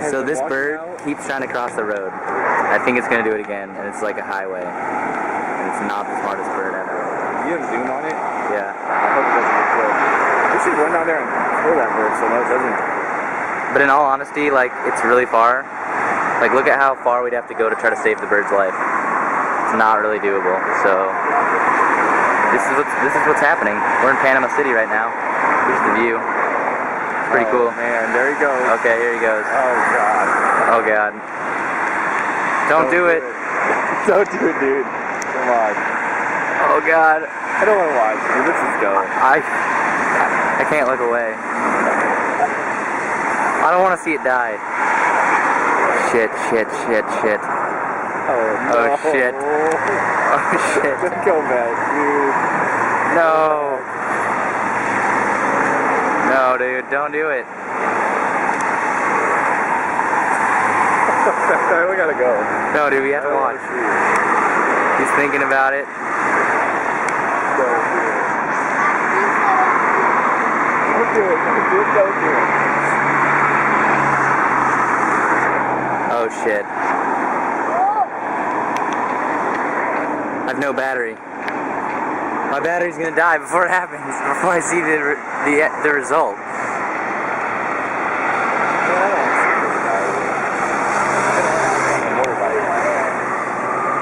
So this bird keeps trying to cross the road. I think it's gonna do it again, and it's like a highway. And it's not the smartest bird ever. You have zoom on it? Yeah. I hope it doesn't get killed. We should run down there and kill that bird so it doesn't. But in all honesty, like, it's really far. Like, look at how far we'd have to go to try to save the bird's life. It's not really doable. So this is what's happening. We're in Panama City right now. Here's the view. It's pretty cool. Man, there he goes. Okay, here he goes. Oh god. Oh god. Don't do it. Don't do it, dude. Come on. Oh god. I don't want to watch, dude. This is dope. I can't look away. I don't want to see it die. Shit. Oh, no. Oh shit. Oh shit. Let's go back, dude. No. No, dude, don't do it. We gotta go. No, dude, we have to watch. He's thinking about it. Don't do it. Oh shit. I have no battery. My battery's gonna die before it happens, before I see the result.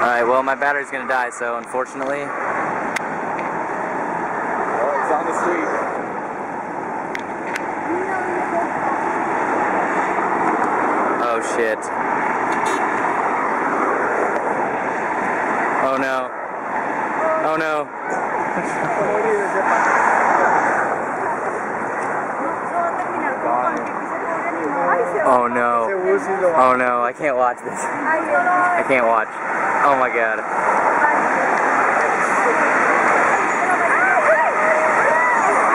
Alright, well my battery's gonna die, so unfortunately... Oh, it's on the street. Oh shit. Oh no. Oh no. Oh no. Oh no, I can't watch this. I can't watch. Oh my god.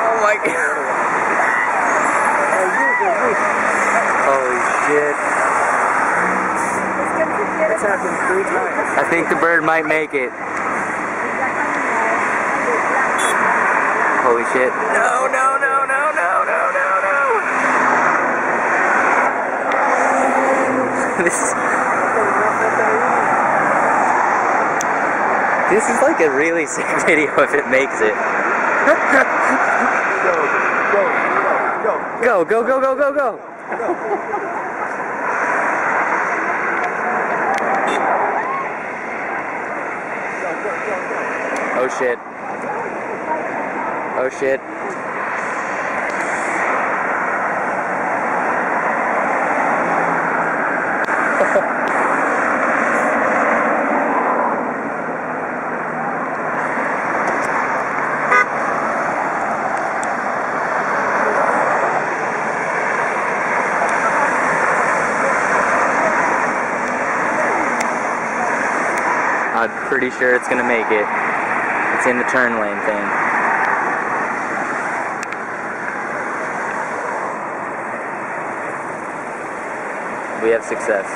Oh my god. Holy shit. It's happened 3 times. I think the bird might make it. Holy shit. No. This is like a really sick video if it makes it. Go. Oh shit. Oh shit. I'm pretty sure it's gonna make it. It's in the turn lane thing. We have success.